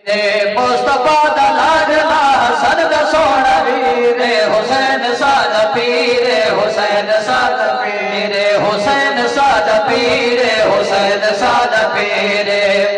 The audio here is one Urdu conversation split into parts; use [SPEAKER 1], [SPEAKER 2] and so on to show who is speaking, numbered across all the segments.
[SPEAKER 1] مصطفیٰ دا لاڈلا حسن دا سونا ویر حسین سادہ پیر حسین سادہ پیر حسین سادہ پیر حسین سادہ پیر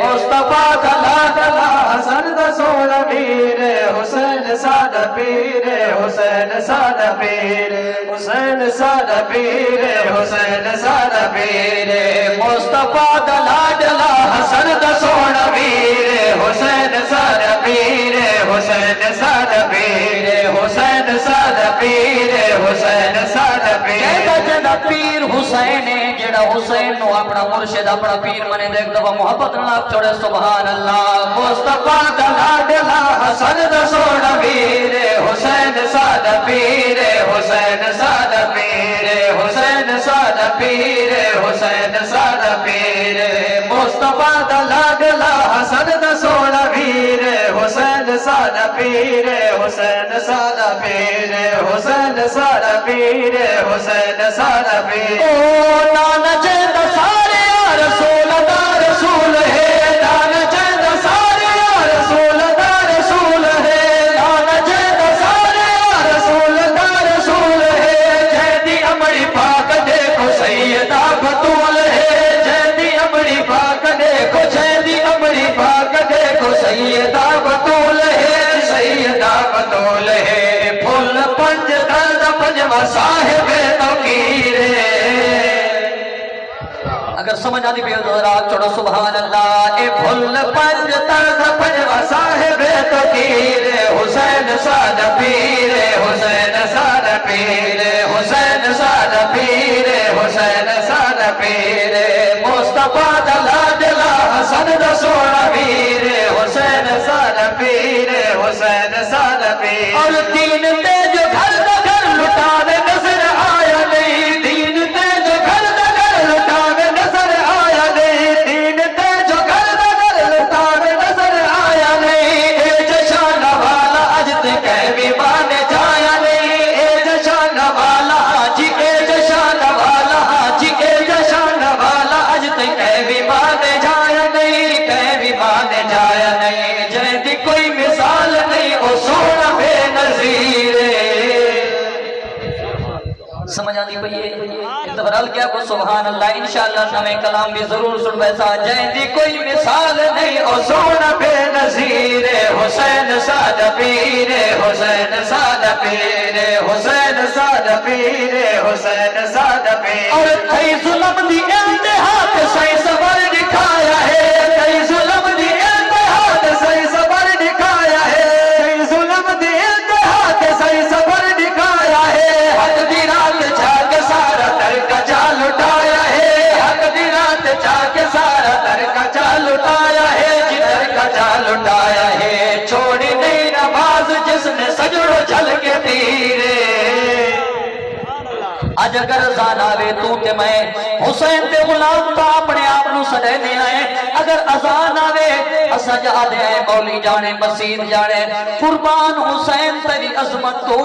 [SPEAKER 1] مصطفیٰ دا لاڈلا حسن دا سونا ویر حسین سادہ پیر حسین سادہ پیر حسین سادہ پیر حسین سادہ پیر مصطفیٰ دا لاڈلا حسن دا سونا ویر حسین سادہ پیر حسین سادہ پیر حسین سادہ پیر حسین سادہ پیر جڑا پیر حسین ہے جڑا حسین نو اپنا مرشد اپنا پیر منے دیکھ دفعہ محبت نال چھوڑے سبحان اللہ مصطفیٰ دا لاڈلا حسن دا سونا ویر حسین سادہ پیر حسین سادہ پیر حسین سادہ پیر حسین سادہ پیر مصطفیٰ دا لاڈلا حسن دا سونا ویر حسین سادہ پیر حسین سادہ پیر حسین سادہ پیر حسین سادہ پیر او نانا چند سارے یا رسول دا رسول ہے نانا چند سارے یا رسول دا رسول ہے نانا چند سارے یا رسول دا رسول ہے جیدی امڑی پاک دیکھو سیدہ بطول ہے جیدی امڑی پاک دیکھو جیدی امڑی پاک دیکھو سیدہ بطول ہے سیدہ بطول ہے پھول پنج درد پنجوہ صاحب توقیر اگر سمجھ آدھی بھی ذرا چھوڑو سبحان اللہ اے پھول پنج درد پنجوہ صاحب توقیر حسین سادہ پیر حسین سادہ پیر حسین سادہ پیر حسین سادہ پیر مصطفیٰ دا لاڈلا حسن دا سونا ویر حسین سادہ پیر حسین سادہ پیر اور دین تے جو گھر دا گھر لٹانے نظر آیا نہیں دین تے جو گھر دا گھر لٹانے نظر آیا نہیں دین تے جو گھر دا گھر لٹانے نظر آیا نہیں اے جشان والا اج تے کہوی بانے جایا نہیں اے جشان والا جی اے جشان والا جی اے جشان والا اج تے کہوی بانے جایا نہیں کہوی بانے جایا نہیں جیدی کوئی مثال نہیں او سونا بے نظیر سمجھ آتی پئی ہے اتفرال کیا کو سبحان اللہ انشاءاللہ نمیں کلام بھی ضرور سن بیسا جیدی کوئی مثال نہیں او سونا بے نظیر حسین سادہ پیر حسین سادہ پیر حسین سادہ پیر حسین سادہ پیر اور کئی ظلم دی انتہا تے صحیح صبر دکھایا ہے کئی ظلم دی انتہا تے صحیح صبر دکھایا ہے کئی ظلم دی انتہا تے صحیح صبر دکھایا ہے حق دی رات جا کے سارا در کا جال اٹھایا ہے حق دی رات جا کے سارا در کا جال اٹھایا ہے جدر کا جال اٹھایا ہے چھوڑی نہیں نماز جس نے سجڑو جل کے تیرے آج اگر ازان آوے تو تے میں حسین تے غلام تا اپنے آپ نو سڑے دے آئے اگر ازان آوے اسجا دے آئے مولی جانے مسید جانے قربان حسین تیری عظمت تو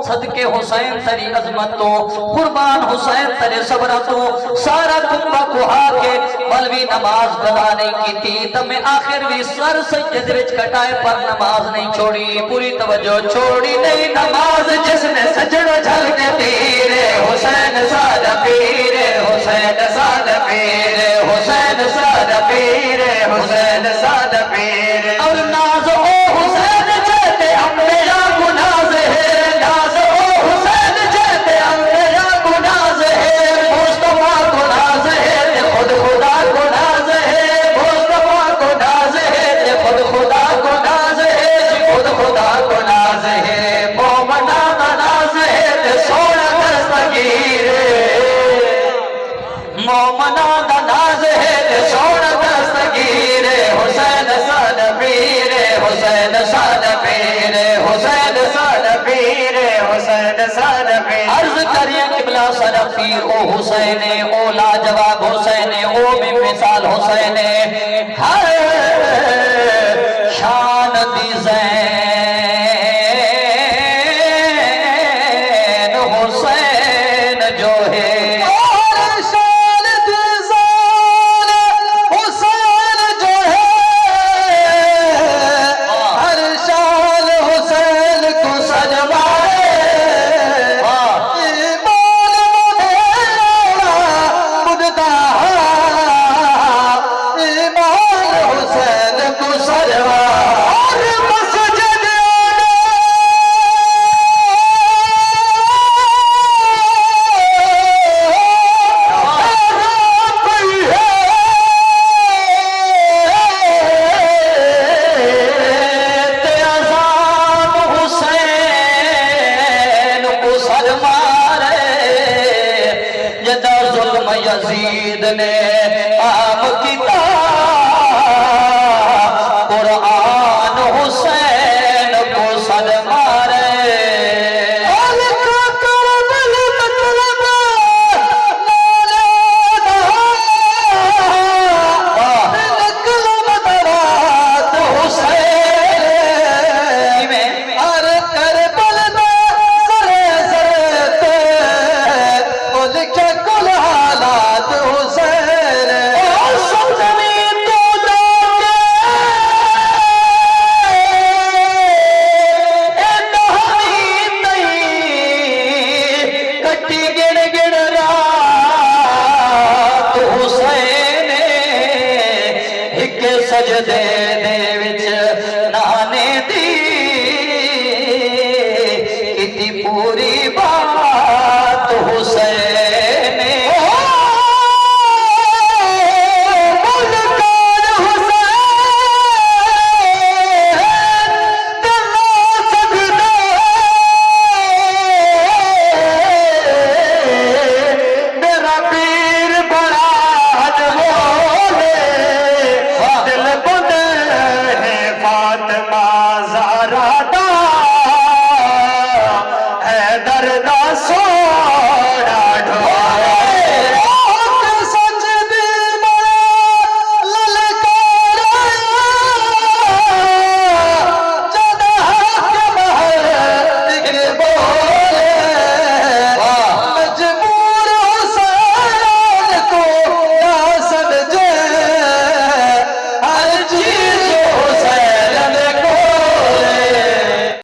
[SPEAKER 1] صدقے حسین تیری عظمت تو قربان حسین تیرے صبر تو سارا کنبہ کو آکے ملوی نماز قضا نہیں کی تھی تب میں آخر بھی سر سجد وچ کٹائے پر نماز نہیں چھوڑی پوری توجہ چھوڑی نہیں نماز جس نے سجڑ جھل کے تیرے حسین سادہ پیر حسین سادہ پیر حسین سادہ پیر حسین سادہ پیر اور ناز او حسین جیتے امبیا گناز ہے ناز او حسین جیتے امبیا گناز ہے مصطفیٰ گناز ہے خود خدا گناز ہے مصطفیٰ گناز ہے خود خدا گناز ہے خود خدا گناز ہے مومنہ ناز ہے سونا دستگیر مومنہ ناز ہے سونا دستگیر حسین سادہ پیر حسین سادہ پیر حسین سادہ پیر حسین سادہ پیر عرض کریے قبلہ سادہ پیر او حسین او لاجواب حسین او بے مثال حسین ہر شان دی زین حسین جو ہے نے